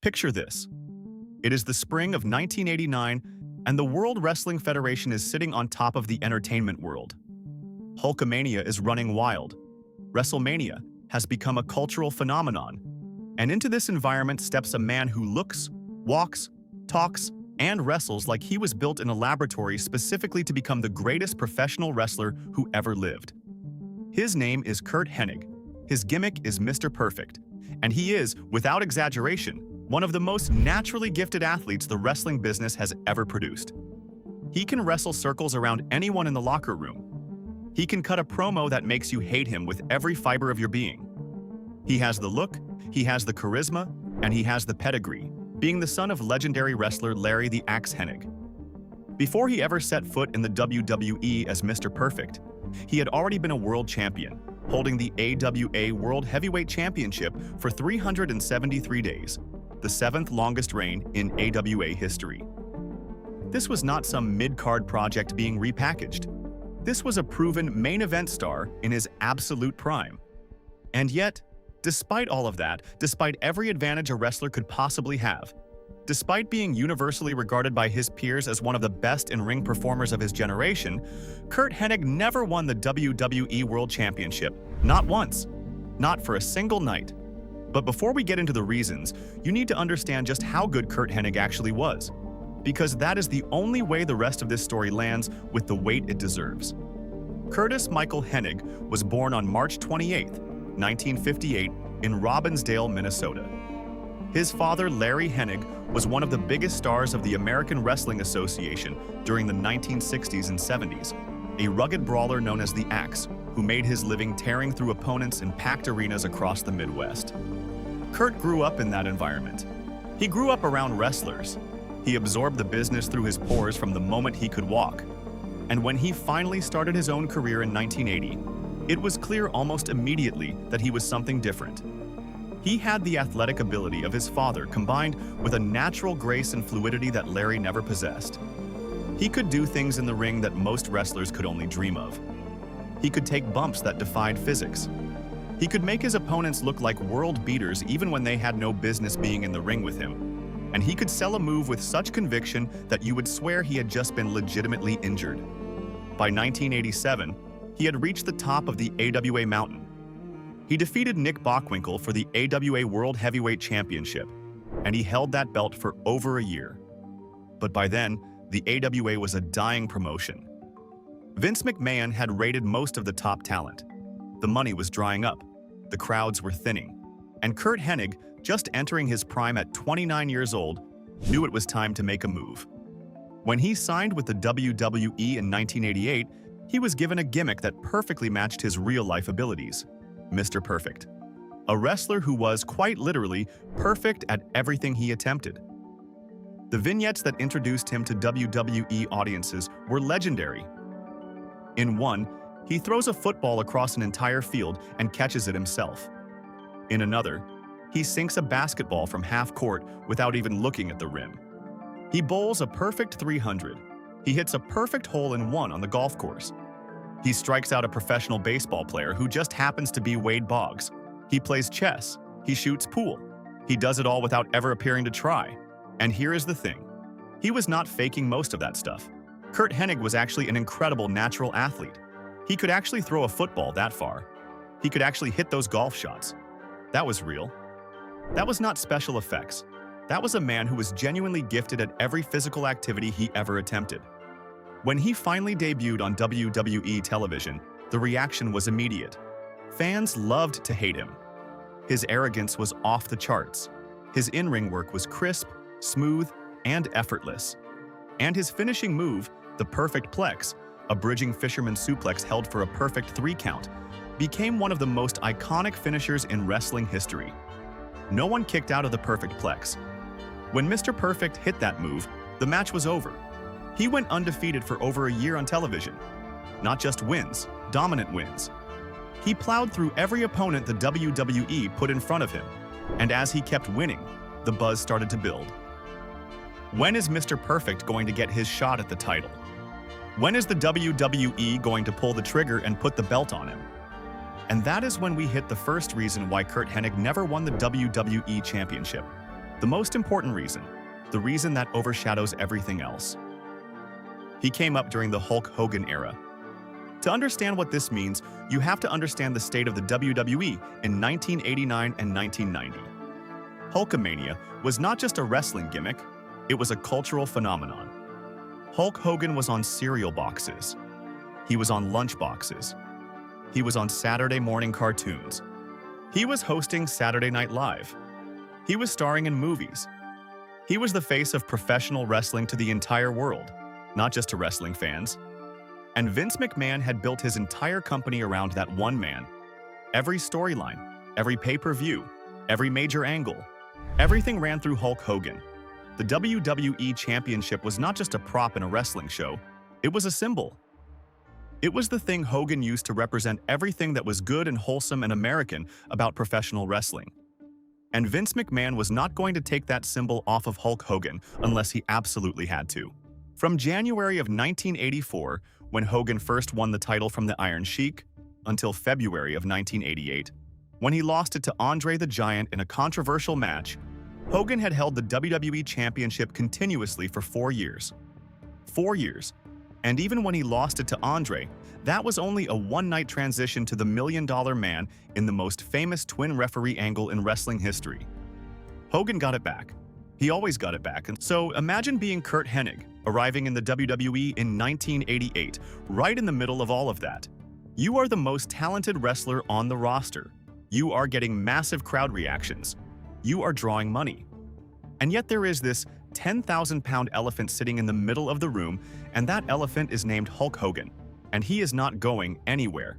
Picture this. It is the spring of 1989, and the World Wrestling Federation is sitting on top of the entertainment world. Hulkamania is running wild. WrestleMania has become a cultural phenomenon. And into this environment steps a man who looks, walks, talks, and wrestles like he was built in a laboratory specifically to become the greatest professional wrestler who ever lived. His name is Curt Hennig. His gimmick is Mr. Perfect. And he is, without exaggeration, one of the most naturally gifted athletes the wrestling business has ever produced. He can wrestle circles around anyone in the locker room. He can cut a promo that makes you hate him with every fiber of your being. He has the look, he has the charisma, and he has the pedigree, being the son of legendary wrestler Larry the Axe Hennig. Before he ever set foot in the WWE as Mr. Perfect, he had already been a world champion, holding the AWA World Heavyweight Championship for 373 days, the 7th longest reign in AWA history. This was not some mid-card project being repackaged. This was a proven main event star in his absolute prime. And yet, despite all of that, despite every advantage a wrestler could possibly have, despite being universally regarded by his peers as one of the best in-ring performers of his generation, Curt Hennig never won the WWE World Championship. Not once. Not for a single night. But before we get into the reasons, you need to understand just how good Curt Hennig actually was, because that is the only way the rest of this story lands with the weight it deserves. Curtis Michael Hennig was born on March 28, 1958, in Robbinsdale, Minnesota. His father, Larry Hennig, was one of the biggest stars of the American Wrestling Association during the 1960s and 70s, a rugged brawler known as the Axe, who made his living tearing through opponents in packed arenas across the Midwest. Curt grew up in that environment. He grew up around wrestlers. He absorbed the business through his pores from the moment he could walk. And when he finally started his own career in 1980, it was clear almost immediately that he was something different. He had the athletic ability of his father combined with a natural grace and fluidity that Larry never possessed. He could do things in the ring that most wrestlers could only dream of. He could take bumps that defied physics. He could make his opponents look like world beaters even when they had no business being in the ring with him. And he could sell a move with such conviction that you would swear he had just been legitimately injured. By 1987, he had reached the top of the AWA mountain. He defeated Nick Bockwinkel for the AWA World Heavyweight Championship, and he held that belt for over a year. But by then, the AWA was a dying promotion. Vince McMahon had raided most of the top talent. The money was drying up. The crowds were thinning. And Curt Hennig, just entering his prime at 29 years old, knew it was time to make a move. When he signed with the WWE in 1988, he was given a gimmick that perfectly matched his real-life abilities, Mr. Perfect. A wrestler who was, quite literally, perfect at everything he attempted. The vignettes that introduced him to WWE audiences were legendary. In one, he throws a football across an entire field and catches it himself. In another, he sinks a basketball from half court without even looking at the rim. He bowls a perfect 300. He hits a perfect hole-in-one on the golf course. He strikes out a professional baseball player who just happens to be Wade Boggs. He plays chess. He shoots pool. He does it all without ever appearing to try. And here is the thing. He was not faking most of that stuff. Curt Hennig was actually an incredible natural athlete. He could actually throw a football that far. He could actually hit those golf shots. That was real. That was not special effects. That was a man who was genuinely gifted at every physical activity he ever attempted. When he finally debuted on WWE television, the reaction was immediate. Fans loved to hate him. His arrogance was off the charts. His in-ring work was crisp, smooth, and effortless. And his finishing move, the perfect plex, a bridging fisherman suplex held for a perfect 3 count, became one of the most iconic finishers in wrestling history. No one kicked out of the perfect plex. When Mr. Perfect hit that move, the match was over. He went undefeated for over a year on television. Not just wins, dominant wins. He plowed through every opponent the WWE put in front of him, and as he kept winning, the buzz started to build. When is Mr. Perfect going to get his shot at the title? When is the WWE going to pull the trigger and put the belt on him? And that is when we hit the first reason why Curt Hennig never won the WWE Championship. The most important reason, the reason that overshadows everything else. He came up during the Hulk Hogan era. To understand what this means, you have to understand the state of the WWE in 1989 and 1990. Hulkamania was not just a wrestling gimmick, it was a cultural phenomenon. Hulk Hogan was on cereal boxes. He was on lunch boxes. He was on Saturday morning cartoons. He was hosting Saturday Night Live. He was starring in movies. He was the face of professional wrestling to the entire world, not just to wrestling fans. And Vince McMahon had built his entire company around that one man. Every storyline, every pay-per-view, every major angle, everything ran through Hulk Hogan. The WWE Championship was not just a prop in a wrestling show, it was a symbol. It was the thing Hogan used to represent everything that was good and wholesome and American about professional wrestling. And Vince McMahon was not going to take that symbol off of Hulk Hogan unless he absolutely had to. From January of 1984, when Hogan first won the title from the Iron Sheik, until February of 1988, when he lost it to Andre the Giant in a controversial match, Hogan had held the WWE Championship continuously for 4 years. 4 years. And even when he lost it to Andre, that was only a one-night transition to the $1 Million Man in the most famous twin referee angle in wrestling history. Hogan got it back. He always got it back. And so imagine being Curt Hennig, arriving in the WWE in 1988, right in the middle of all of that. You are the most talented wrestler on the roster. You are getting massive crowd reactions. You are drawing money. And yet there is this 10,000-pound elephant sitting in the middle of the room, and that elephant is named Hulk Hogan, and he is not going anywhere.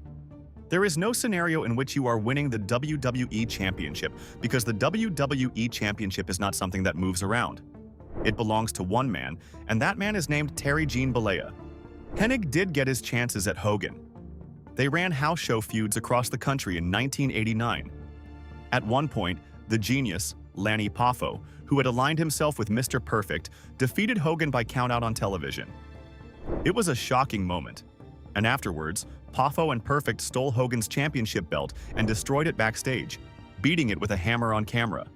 There is no scenario in which you are winning the WWE Championship, because the WWE Championship is not something that moves around. It belongs to one man, and that man is named Terry Gene Bollea. Hennig did get his chances at Hogan. They ran house show feuds across the country in 1989. At one point, the genius, Lanny Poffo, who had aligned himself with Mr. Perfect, defeated Hogan by countout on television. It was a shocking moment. And afterwards, Poffo and Perfect stole Hogan's championship belt and destroyed it backstage, beating it with a hammer on camera.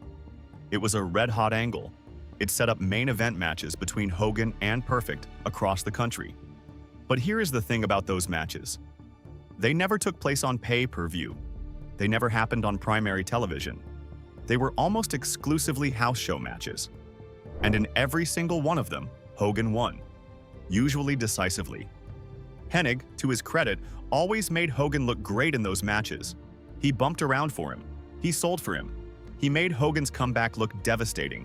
It was a red-hot angle. It set up main event matches between Hogan and Perfect across the country. But here is the thing about those matches. They never took place on pay-per-view. They never happened on primary television. They were almost exclusively house show matches. And in every single one of them, Hogan won, usually decisively. Hennig, to his credit, always made Hogan look great in those matches. He bumped around for him. He sold for him. He made Hogan's comeback look devastating.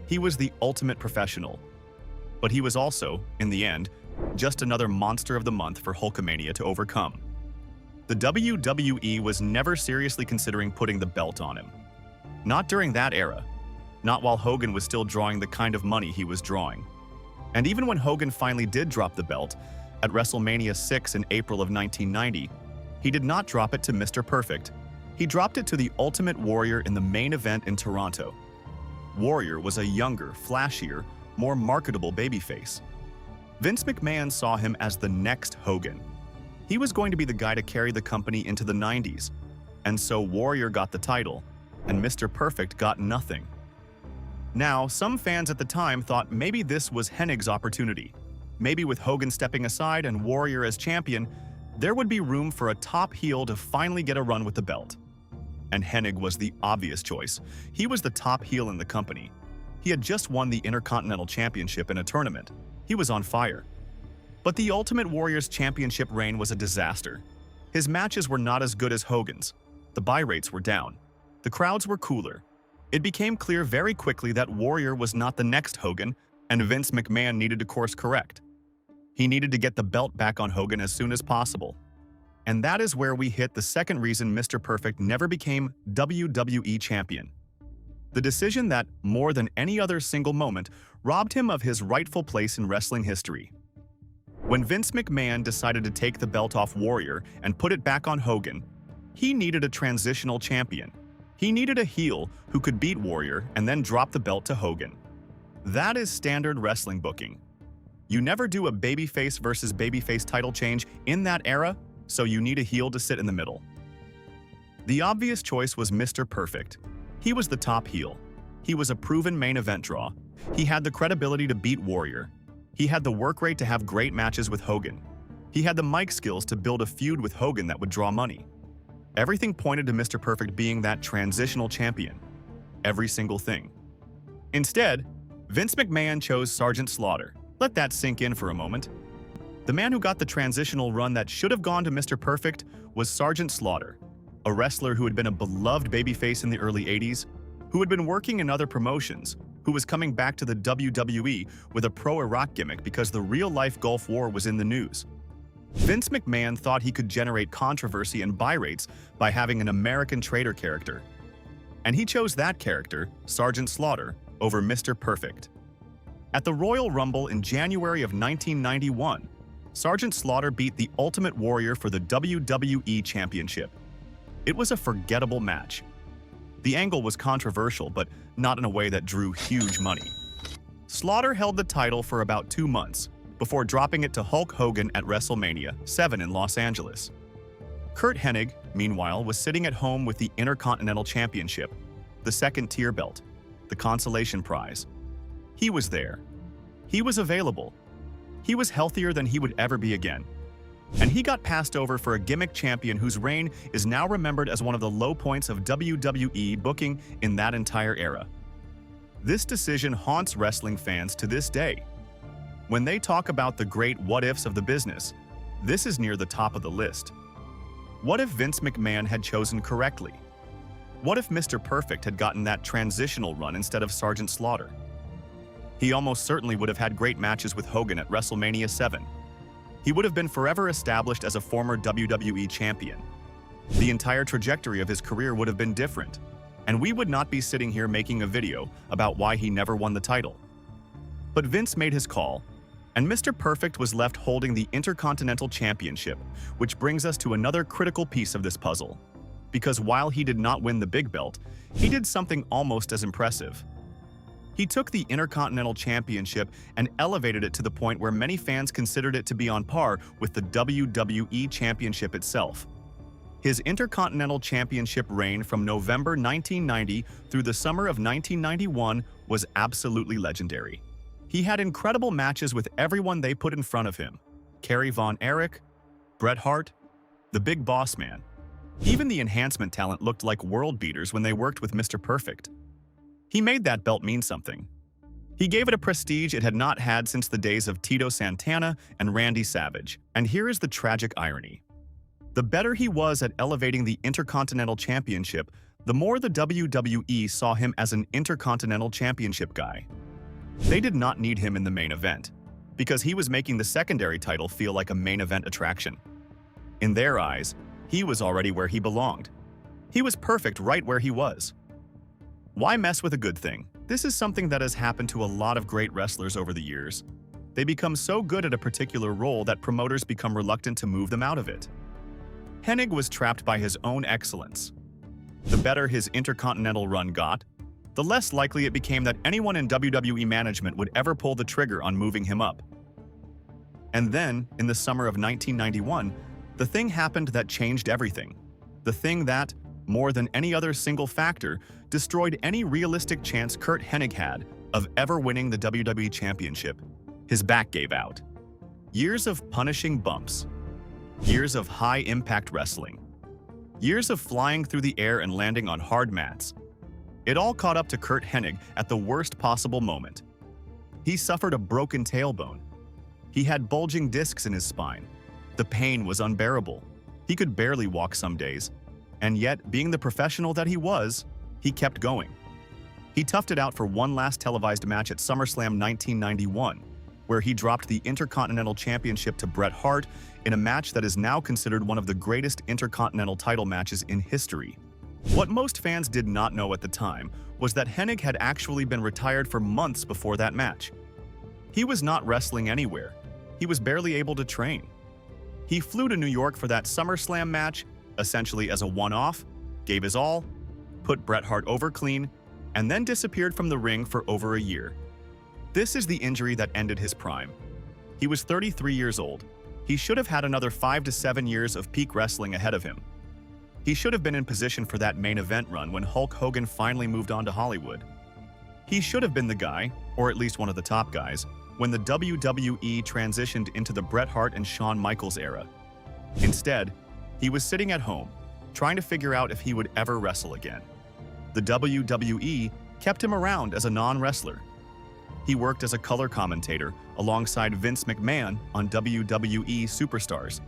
He was the ultimate professional. But he was also, in the end, just another monster of the month for Hulkamania to overcome. The WWE was never seriously considering putting the belt on him. Not during that era. Not while Hogan was still drawing the kind of money he was drawing. And even when Hogan finally did drop the belt, at WrestleMania 6 in April of 1990, he did not drop it to Mr. Perfect. He dropped it to the Ultimate Warrior in the main event in Toronto. Warrior was a younger, flashier, more marketable babyface. Vince McMahon saw him as the next Hogan. He was going to be the guy to carry the company into the 90s, and so Warrior got the title, and Mr. Perfect got nothing. Now, some fans at the time thought maybe this was Hennig's opportunity. Maybe with Hogan stepping aside and Warrior as champion, there would be room for a top heel to finally get a run with the belt. And Hennig was the obvious choice. He was the top heel in the company. He had just won the Intercontinental Championship in a tournament. He was on fire. But the Ultimate Warrior's championship reign was a disaster. His matches were not as good as Hogan's. The buy rates were down. The crowds were cooler. It became clear very quickly that Warrior was not the next Hogan, and Vince McMahon needed to course correct. He needed to get the belt back on Hogan as soon as possible. And that is where we hit the second reason Mr. Perfect never became WWE Champion. The decision that, more than any other single moment, robbed him of his rightful place in wrestling history. When Vince McMahon decided to take the belt off Warrior and put it back on Hogan, he needed a transitional champion. He needed a heel who could beat Warrior and then drop the belt to Hogan. That is standard wrestling booking. You never do a babyface versus babyface title change in that era, so you need a heel to sit in the middle. The obvious choice was Mr. Perfect. He was the top heel. He was a proven main event draw. He had the credibility to beat Warrior. He had the work rate to have great matches with Hogan. He had the mic skills to build a feud with Hogan that would draw money. Everything pointed to Mr. Perfect being that transitional champion. Every single thing. Instead, Vince McMahon chose Sergeant Slaughter. Let that sink in for a moment. The man who got the transitional run that should have gone to Mr. Perfect was Sergeant Slaughter, a wrestler who had been a beloved babyface in the early 80s, who had been working in other promotions, who was coming back to the WWE with a pro-Iraq gimmick because the real-life Gulf War was in the news. Vince McMahon thought he could generate controversy and buy rates by having an American traitor character. And he chose that character, Sergeant Slaughter, over Mr. Perfect. At the Royal Rumble in January of 1991, Sergeant Slaughter beat the Ultimate Warrior for the WWE Championship. It was a forgettable match. The angle was controversial, but not in a way that drew huge money. Slaughter held the title for about 2 months, before dropping it to Hulk Hogan at WrestleMania 7 in Los Angeles. Curt Hennig, meanwhile, was sitting at home with the Intercontinental Championship, the second-tier belt, the consolation prize. He was there. He was available. He was healthier than he would ever be again. And he got passed over for a gimmick champion whose reign is now remembered as one of the low points of WWE booking in that entire era. This decision haunts wrestling fans to this day. When they talk about the great what-ifs of the business, this is near the top of the list. What if Vince McMahon had chosen correctly? What if Mr. Perfect had gotten that transitional run instead of Sergeant Slaughter? He almost certainly would have had great matches with Hogan at WrestleMania 7. He would have been forever established as a former WWE champion. The entire trajectory of his career would have been different, and we would not be sitting here making a video about why he never won the title. But Vince made his call, and Mr. Perfect was left holding the Intercontinental Championship, which brings us to another critical piece of this puzzle. Because while he did not win the big belt, he did something almost as impressive. He took the Intercontinental Championship and elevated it to the point where many fans considered it to be on par with the WWE Championship itself. His Intercontinental Championship reign from November 1990 through the summer of 1991 was absolutely legendary. He had incredible matches with everyone they put in front of him. Kerry Von Erich, Bret Hart, the Big Boss Man. Even the enhancement talent looked like world beaters when they worked with Mr. Perfect. He made that belt mean something. He gave it a prestige it had not had since the days of Tito Santana and Randy Savage. And here is the tragic irony. The better he was at elevating the Intercontinental Championship, the more the WWE saw him as an Intercontinental Championship guy. They did not need him in the main event, because he was making the secondary title feel like a main event attraction. In their eyes, he was already where he belonged. He was perfect right where he was. Why mess with a good thing? This is something that has happened to a lot of great wrestlers over the years. They become so good at a particular role that promoters become reluctant to move them out of it. Hennig was trapped by his own excellence. The better his Intercontinental run got, the less likely it became that anyone in WWE management would ever pull the trigger on moving him up. And then, in the summer of 1991, the thing happened that changed everything. The thing that, more than any other single factor, destroyed any realistic chance Curt Hennig had of ever winning the WWE Championship. His back gave out. Years of punishing bumps. Years of high-impact wrestling. Years of flying through the air and landing on hard mats. It all caught up to Curt Hennig at the worst possible moment. He suffered a broken tailbone. He had bulging discs in his spine. The pain was unbearable. He could barely walk some days. And yet, being the professional that he was, he kept going. He toughed it out for one last televised match at SummerSlam 1991, where he dropped the Intercontinental Championship to Bret Hart in a match that is now considered one of the greatest Intercontinental title matches in history. What most fans did not know at the time was that Hennig had actually been retired for months before that match. He was not wrestling anywhere. He was barely able to train. He flew to New York for that SummerSlam match, essentially as a one-off, gave his all, put Bret Hart over clean, and then disappeared from the ring for over a year. This is the injury that ended his prime. He was 33 years old. He should have had another 5 to 7 years of peak wrestling ahead of him. He should have been in position for that main event run when Hulk Hogan finally moved on to Hollywood. He should have been the guy, or at least one of the top guys, when the WWE transitioned into the Bret Hart and Shawn Michaels era. Instead, he was sitting at home, trying to figure out if he would ever wrestle again. The WWE kept him around as a non-wrestler. He worked as a color commentator alongside Vince McMahon on WWE Superstars.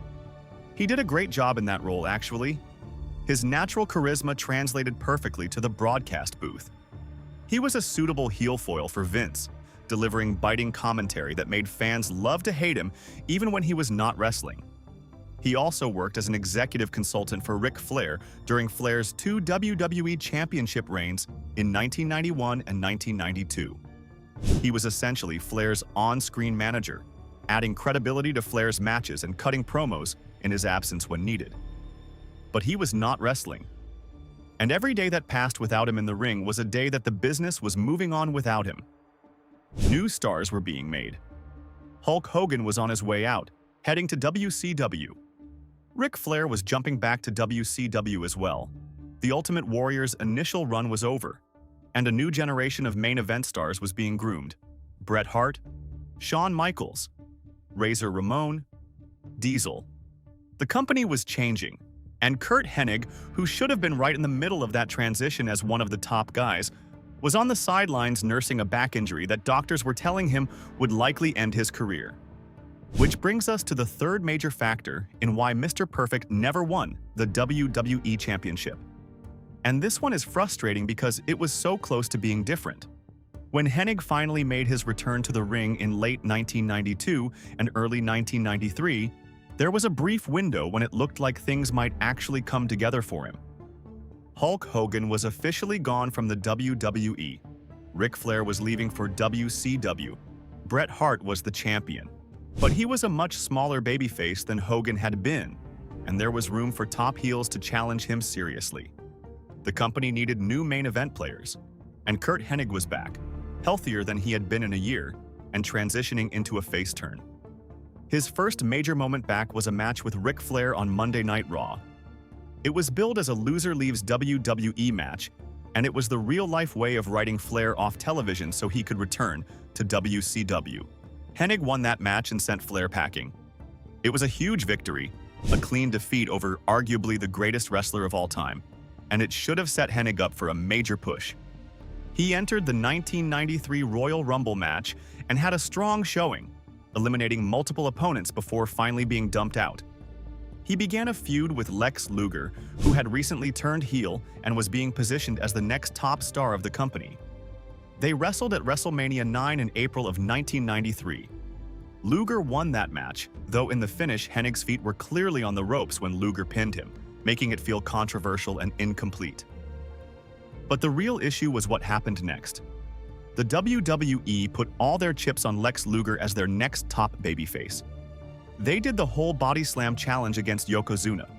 He did a great job in that role, actually. His natural charisma translated perfectly to the broadcast booth. He was a suitable heel foil for Vince, delivering biting commentary that made fans love to hate him even when he was not wrestling. He also worked as an executive consultant for Ric Flair during Flair's 2 WWE Championship reigns in 1991 and 1992. He was essentially Flair's on-screen manager, adding credibility to Flair's matches and cutting promos in his absence when needed. But he was not wrestling. And every day that passed without him in the ring was a day that the business was moving on without him. New stars were being made. Hulk Hogan was on his way out, heading to WCW. Ric Flair was jumping back to WCW as well. The Ultimate Warrior's initial run was over, and a new generation of main event stars was being groomed. Bret Hart, Shawn Michaels, Razor Ramon, Diesel. The company was changing, and Curt Hennig, who should have been right in the middle of that transition as one of the top guys, was on the sidelines nursing a back injury that doctors were telling him would likely end his career. Which brings us to the third major factor in why Mr. Perfect never won the WWE Championship. And this one is frustrating because it was so close to being different. When Hennig finally made his return to the ring in late 1992 and early 1993, there was a brief window when it looked like things might actually come together for him. Hulk Hogan was officially gone from the WWE. Ric Flair was leaving for WCW. Bret Hart was the champion. But he was a much smaller babyface than Hogan had been, and there was room for top heels to challenge him seriously. The company needed new main event players, and Curt Hennig was back, healthier than he had been in a year, and transitioning into a face turn. His first major moment back was a match with Ric Flair on Monday Night Raw. It was billed as a loser leaves WWE match, and it was the real-life way of writing Flair off television so he could return to WCW. Hennig won that match and sent Flair packing. It was a huge victory, a clean defeat over arguably the greatest wrestler of all time, and it should have set Hennig up for a major push. He entered the 1993 Royal Rumble match and had a strong showing, eliminating multiple opponents before finally being dumped out. He began a feud with Lex Luger, who had recently turned heel and was being positioned as the next top star of the company. They wrestled at WrestleMania 9 in April of 1993. Luger won that match, though in the finish Hennig's feet were clearly on the ropes when Luger pinned him, making it feel controversial and incomplete. But the real issue was what happened next. The WWE put all their chips on Lex Luger as their next top babyface. They did the whole body slam challenge against Yokozuna.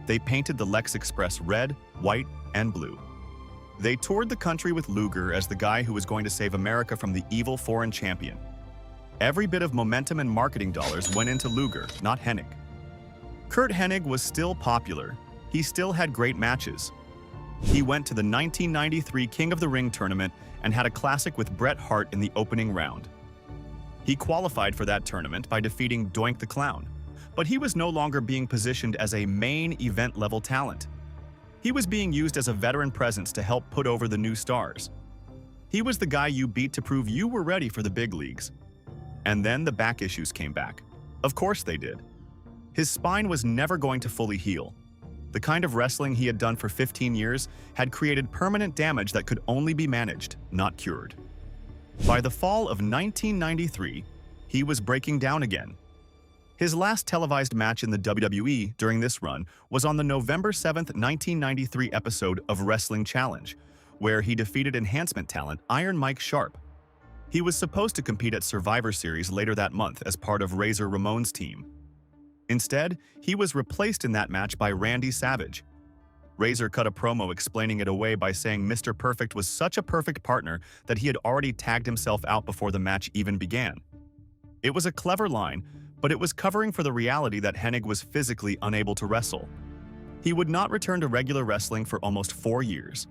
They painted the Lex Express red, white, and blue. They toured the country with Luger as the guy who was going to save America from the evil foreign champion. Every bit of momentum and marketing dollars went into Luger, not Hennig. Curt Hennig was still popular. He still had great matches. He went to the 1993 King of the Ring tournament and had a classic with Bret Hart in the opening round. He qualified for that tournament by defeating Doink the Clown, but he was no longer being positioned as a main event-level talent. He was being used as a veteran presence to help put over the new stars. He was the guy you beat to prove you were ready for the big leagues. And then the back issues came back. Of course they did. His spine was never going to fully heal. The kind of wrestling he had done for 15 years had created permanent damage that could only be managed, not cured. By the fall of 1993, he was breaking down again. His last televised match in the WWE during this run was on the November 7, 1993 episode of Wrestling Challenge, where he defeated enhancement talent Iron Mike Sharp. He was supposed to compete at Survivor Series later that month as part of Razor Ramon's team. Instead, he was replaced in that match by Randy Savage. Razor cut a promo explaining it away by saying Mr. Perfect was such a perfect partner that he had already tagged himself out before the match even began. It was a clever line, but it was covering for the reality that Hennig was physically unable to wrestle. He would not return to regular wrestling for almost 4 years.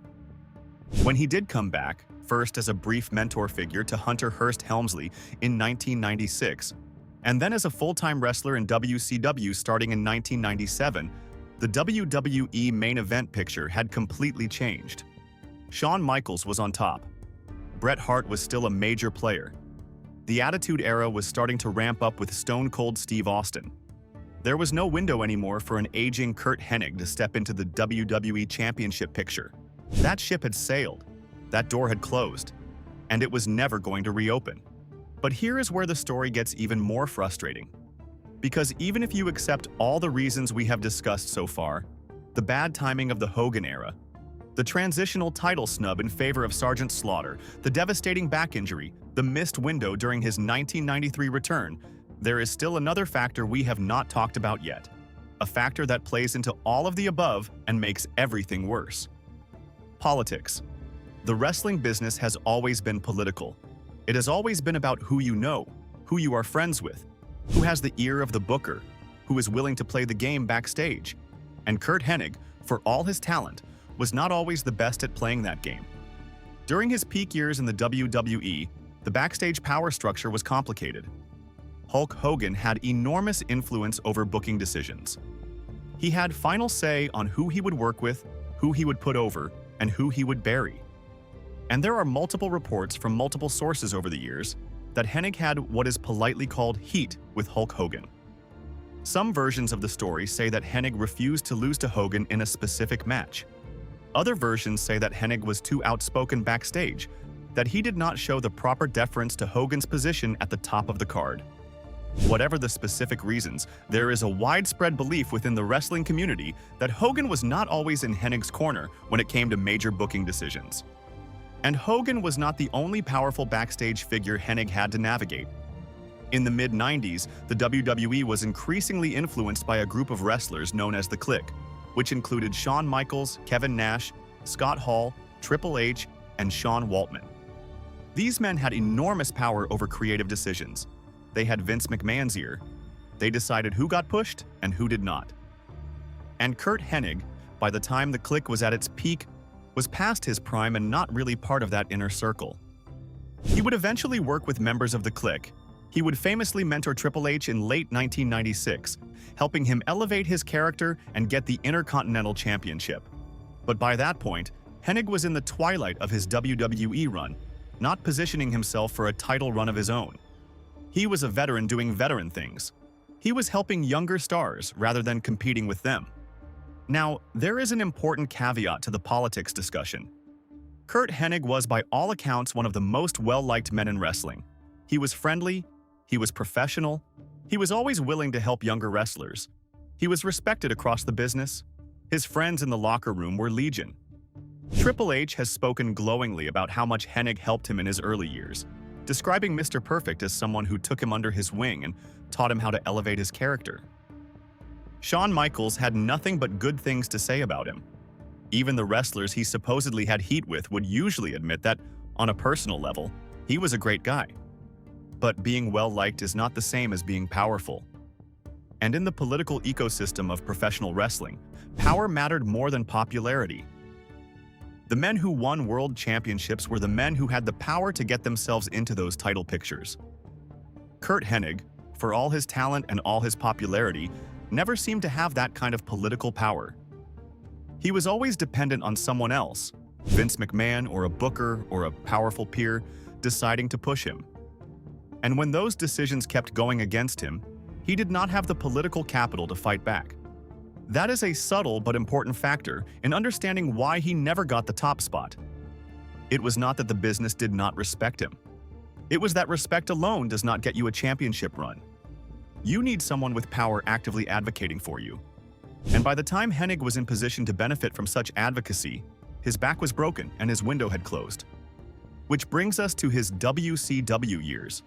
When he did come back, first as a brief mentor figure to Hunter Hearst Helmsley in 1996, and then as a full-time wrestler in WCW starting in 1997, the WWE main event picture had completely changed. Shawn Michaels was on top. Bret Hart was still a major player. The Attitude Era was starting to ramp up with Stone Cold Steve Austin. There was no window anymore for an aging Curt Hennig to step into the WWE Championship picture. That ship had sailed, that door had closed, and it was never going to reopen. But here is where the story gets even more frustrating. Because even if you accept all the reasons we have discussed so far, the bad timing of the Hogan era, the transitional title snub in favor of Sergeant Slaughter, the devastating back injury, the missed window during his 1993 return, there is still another factor we have not talked about yet. A factor that plays into all of the above and makes everything worse. Politics. The wrestling business has always been political. It has always been about who you know, who you are friends with, who has the ear of the booker, who is willing to play the game backstage. And Curt Hennig, for all his talent, was not always the best at playing that game. During his peak years in the WWE, the backstage power structure was complicated. Hulk Hogan had enormous influence over booking decisions. He had final say on who he would work with, who he would put over, and who he would bury. And there are multiple reports from multiple sources over the years that Hennig had what is politely called heat with Hulk Hogan. Some versions of the story say that Hennig refused to lose to Hogan in a specific match. Other versions say that Hennig was too outspoken backstage, that he did not show the proper deference to Hogan's position at the top of the card. Whatever the specific reasons, there is a widespread belief within the wrestling community that Hogan was not always in Hennig's corner when it came to major booking decisions. And Hogan was not the only powerful backstage figure Hennig had to navigate. In the mid-90s, the WWE was increasingly influenced by a group of wrestlers known as the Clique, which included Shawn Michaels, Kevin Nash, Scott Hall, Triple H, and Sean Waltman. These men had enormous power over creative decisions. They had Vince McMahon's ear. They decided who got pushed and who did not. And Curt Hennig, by the time the Clique was at its peak, was past his prime and not really part of that inner circle. He would eventually work with members of the Clique. He would famously mentor Triple H in late 1996, helping him elevate his character and get the Intercontinental Championship. But by that point, Hennig was in the twilight of his WWE run, not positioning himself for a title run of his own. He was a veteran doing veteran things. He was helping younger stars rather than competing with them. Now, there is an important caveat to the politics discussion. Curt Hennig was by all accounts one of the most well-liked men in wrestling. He was friendly, he was professional, he was always willing to help younger wrestlers. He was respected across the business. His friends in the locker room were legion. Triple H has spoken glowingly about how much Hennig helped him in his early years, describing Mr. Perfect as someone who took him under his wing and taught him how to elevate his character. Shawn Michaels had nothing but good things to say about him. Even the wrestlers he supposedly had heat with would usually admit that, on a personal level, he was a great guy. But being well-liked is not the same as being powerful. And in the political ecosystem of professional wrestling, power mattered more than popularity. The men who won world championships were the men who had the power to get themselves into those title pictures. Curt Hennig, for all his talent and all his popularity, never seemed to have that kind of political power. He was always dependent on someone else, Vince McMahon or a booker or a powerful peer, deciding to push him. And when those decisions kept going against him, he did not have the political capital to fight back. That is a subtle but important factor in understanding why he never got the top spot. It was not that the business did not respect him. It was that respect alone does not get you a championship run. You need someone with power actively advocating for you. And by the time Hennig was in position to benefit from such advocacy, his back was broken and his window had closed. Which brings us to his WCW years.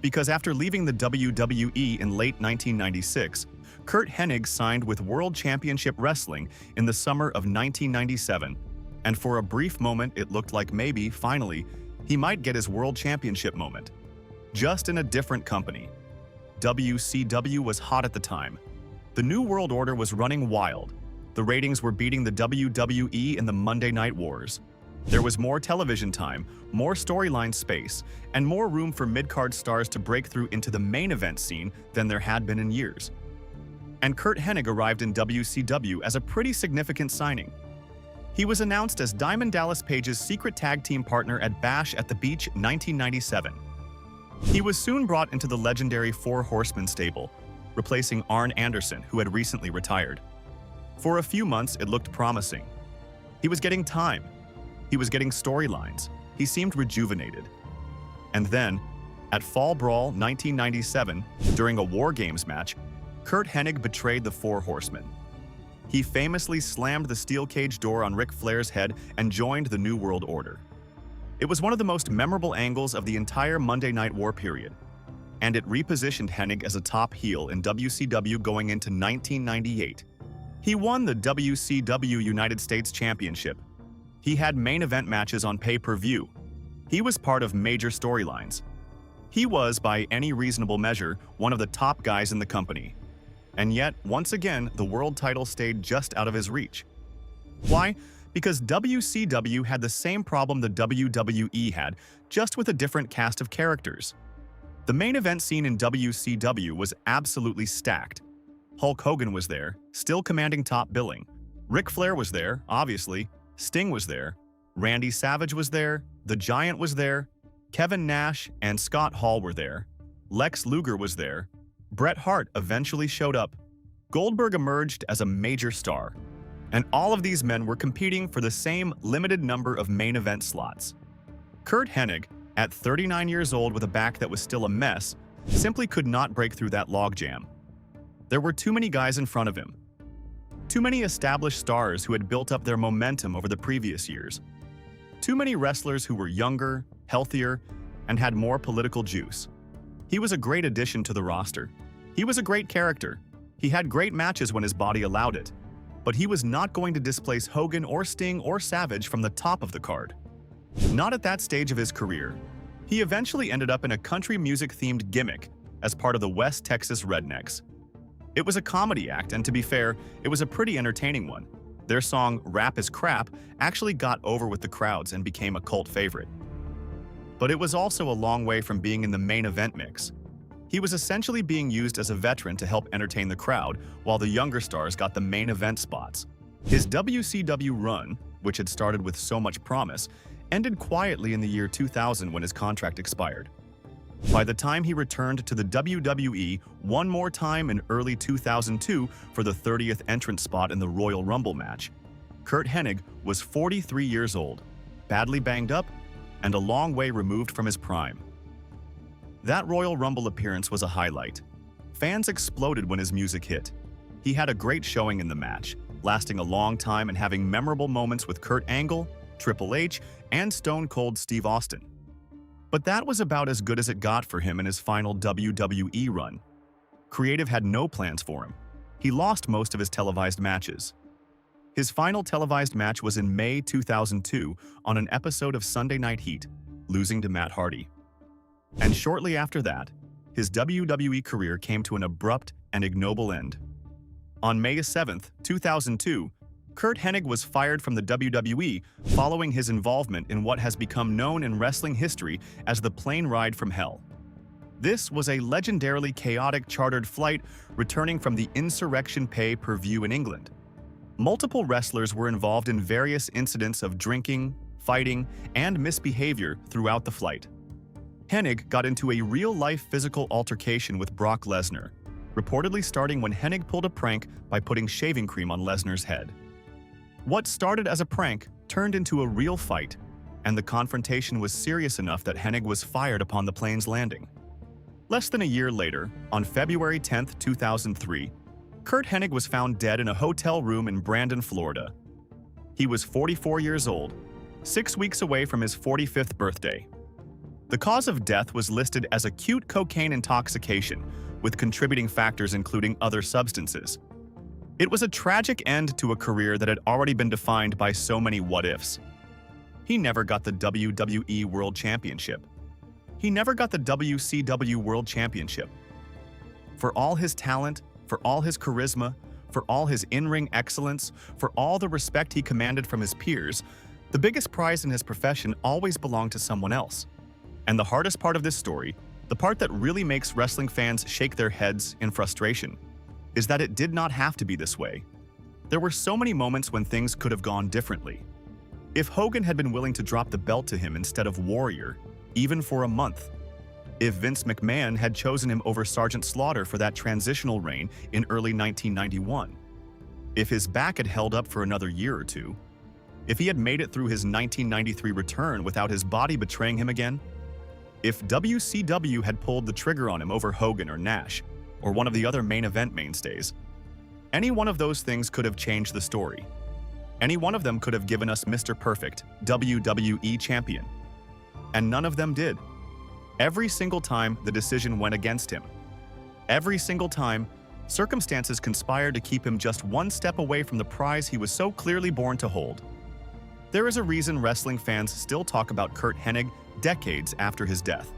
Because after leaving the WWE in late 1996, Curt Hennig signed with World Championship Wrestling in the summer of 1997, and for a brief moment it looked like maybe, finally, he might get his World Championship moment. Just in a different company. WCW was hot at the time. The New World Order was running wild. The ratings were beating the WWE in the Monday Night Wars. There was more television time, more storyline space, and more room for mid-card stars to break through into the main event scene than there had been in years. And Curt Hennig arrived in WCW as a pretty significant signing. He was announced as Diamond Dallas Page's secret tag team partner at Bash at the Beach 1997. He was soon brought into the legendary Four Horsemen stable, replacing Arn Anderson, who had recently retired. For a few months, it looked promising. He was getting time. He was getting storylines. He seemed rejuvenated. And then, at Fall Brawl 1997, during a War Games match, Curt Hennig betrayed the Four Horsemen. He famously slammed the steel cage door on Ric Flair's head and joined the New World Order. It was one of the most memorable angles of the entire Monday Night War period, and it repositioned Hennig as a top heel in WCW going into 1998. He won the WCW United States Championship. He had main event matches on pay-per-view. He was part of major storylines. He was, by any reasonable measure, one of the top guys in the company. And yet, once again, the world title stayed just out of his reach. Why? Because WCW had the same problem the WWE had, just with a different cast of characters. The main event scene in WCW was absolutely stacked. Hulk Hogan was there, still commanding top billing. Ric Flair was there, obviously. Sting was there. Randy Savage was there. The Giant was there. Kevin Nash and Scott Hall were there. Lex Luger was there. Bret Hart eventually showed up. Goldberg emerged as a major star. And all of these men were competing for the same limited number of main event slots. Curt Hennig, at 39 years old with a back that was still a mess, simply could not break through that logjam. There were too many guys in front of him. Too many established stars who had built up their momentum over the previous years. Too many wrestlers who were younger, healthier, and had more political juice. He was a great addition to the roster. He was a great character. He had great matches when his body allowed it. But he was not going to displace Hogan or Sting or Savage from the top of the card. Not at that stage of his career. He eventually ended up in a country music-themed gimmick as part of the West Texas Rednecks. It was a comedy act, and to be fair, it was a pretty entertaining one. Their song, Rap is Crap, actually got over with the crowds and became a cult favorite. But it was also a long way from being in the main event mix. He was essentially being used as a veteran to help entertain the crowd, while the younger stars got the main event spots. His WCW run, which had started with so much promise, ended quietly in the year 2000 when his contract expired. By the time he returned to the WWE one more time in early 2002 for the 30th entrance spot in the Royal Rumble match, Curt Hennig was 43 years old, badly banged up, and a long way removed from his prime. That Royal Rumble appearance was a highlight. Fans exploded when his music hit. He had a great showing in the match, lasting a long time and having memorable moments with Kurt Angle, Triple H, and Stone Cold Steve Austin. But that was about as good as it got for him in his final WWE run. Creative had no plans for him. He lost most of his televised matches. His final televised match was in May 2002 on an episode of Sunday Night Heat, losing to Matt Hardy. And shortly after that, his WWE career came to an abrupt and ignoble end. On May 7, 2002, Curt Hennig was fired from the WWE following his involvement in what has become known in wrestling history as the plane ride from hell. This was a legendarily chaotic chartered flight returning from the Insurrection pay-per-view in England. Multiple wrestlers were involved in various incidents of drinking, fighting, and misbehavior throughout the flight. Hennig got into a real-life physical altercation with Brock Lesnar, reportedly starting when Hennig pulled a prank by putting shaving cream on Lesnar's head. What started as a prank turned into a real fight, and the confrontation was serious enough that Hennig was fired upon the plane's landing. Less than a year later, on February 10, 2003, Curt Hennig was found dead in a hotel room in Brandon, Florida. He was 44 years old, 6 weeks away from his 45th birthday. The cause of death was listed as acute cocaine intoxication, with contributing factors including other substances. It was a tragic end to a career that had already been defined by so many what-ifs. He never got the WWE World Championship. He never got the WCW World Championship. For all his talent, for all his charisma, for all his in-ring excellence, for all the respect he commanded from his peers, The biggest prize in his profession always belonged to someone else. And the hardest part of this story, the part that really makes wrestling fans shake their heads in frustration, is that it did not have to be this way. There were so many moments when things could have gone differently. If Hogan had been willing to drop the belt to him instead of Warrior, even for a month. If Vince McMahon had chosen him over Sergeant Slaughter for that transitional reign in early 1991. If his back had held up for another year or two. If he had made it through his 1993 return without his body betraying him again. If WCW had pulled the trigger on him over Hogan or Nash, or one of the other main event mainstays. Any one of those things could have changed the story. Any one of them could have given us Mr. Perfect, WWE Champion. And none of them did. Every single time, the decision went against him. Every single time, circumstances conspired to keep him just one step away from the prize he was so clearly born to hold. There is a reason wrestling fans still talk about Curt Hennig decades after his death.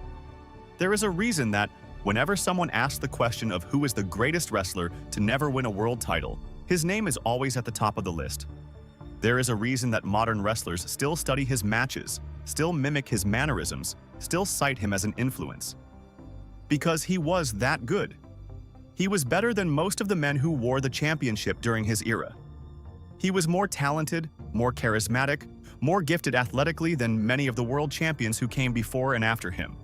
There is a reason that, whenever someone asks the question of who is the greatest wrestler to never win a world title, his name is always at the top of the list. There is a reason that modern wrestlers still study his matches, still mimic his mannerisms, still cite him as an influence. Because he was that good. He was better than most of the men who wore the championship during his era. He was more talented, more charismatic, more gifted athletically than many of the world champions who came before and after him.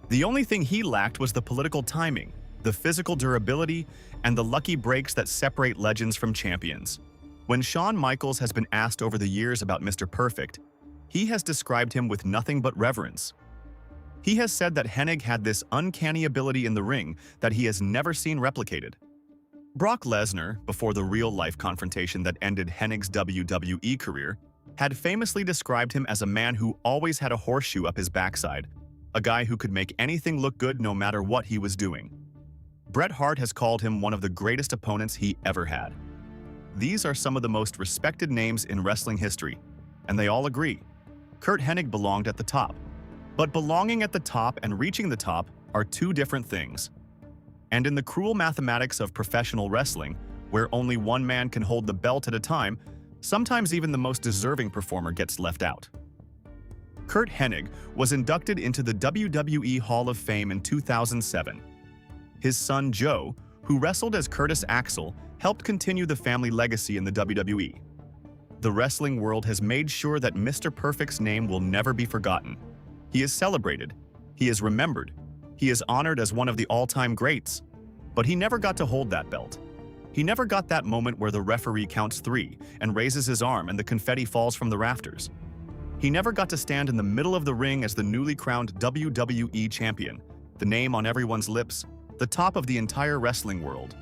The only thing he lacked was the political timing, the physical durability, and the lucky breaks that separate legends from champions. When Shawn Michaels has been asked over the years about Mr. Perfect, he has described him with nothing but reverence. He has said that Hennig had this uncanny ability in the ring that he has never seen replicated. Brock Lesnar, before the real-life confrontation that ended Hennig's WWE career, had famously described him as a man who always had a horseshoe up his backside, a guy who could make anything look good no matter what he was doing. Bret Hart has called him one of the greatest opponents he ever had. These are some of the most respected names in wrestling history, and they all agree. Curt Hennig belonged at the top. But belonging at the top and reaching the top are two different things. And in the cruel mathematics of professional wrestling, where only one man can hold the belt at a time, sometimes even the most deserving performer gets left out. Curt Hennig was inducted into the WWE Hall of Fame in 2007. His son Joe, who wrestled as Curtis Axel, helped continue the family legacy in the WWE. The wrestling world has made sure that Mr. Perfect's name will never be forgotten. He is celebrated, he is remembered, he is honored as one of the all-time greats. But he never got to hold that belt. He never got that moment where the referee counts 3 and raises his arm and the confetti falls from the rafters. He never got to stand in the middle of the ring as the newly crowned WWE Champion, the name on everyone's lips, the top of the entire wrestling world.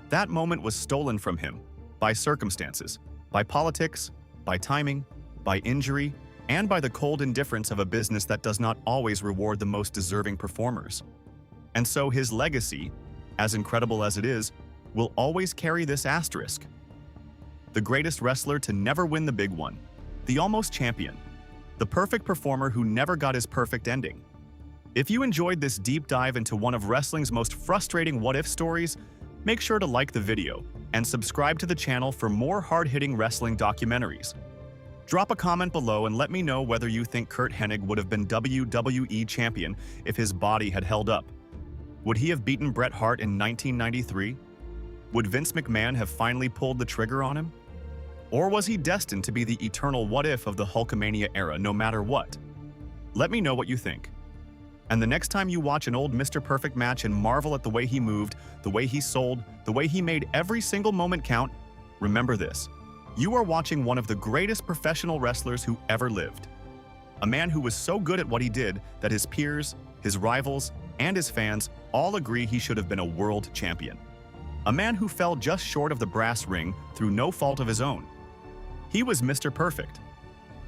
That moment was stolen from him, by circumstances, by politics, by timing, by injury, and by the cold indifference of a business that does not always reward the most deserving performers. And so his legacy, as incredible as it is, will always carry this asterisk. The greatest wrestler to never win the big one, the almost champion, the perfect performer who never got his perfect ending. If you enjoyed this deep dive into one of wrestling's most frustrating what-if stories, make sure to like the video and subscribe to the channel for more hard-hitting wrestling documentaries. Drop a comment below and let me know whether you think Curt Hennig would have been WWE Champion if his body had held up. Would he have beaten Bret Hart in 1993? Would Vince McMahon have finally pulled the trigger on him? Or was he destined to be the eternal what-if of the Hulkamania era no matter what? Let me know what you think. And the next time you watch an old Mr. Perfect match and marvel at the way he moved, the way he sold, the way he made every single moment count, remember this. You are watching one of the greatest professional wrestlers who ever lived. A man who was so good at what he did that his peers, his rivals, and his fans all agree he should have been a world champion. A man who fell just short of the brass ring through no fault of his own. He was Mr. Perfect.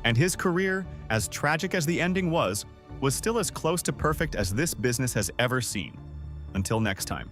And his career, as tragic as the ending was still as close to perfect as this business has ever seen. Until next time.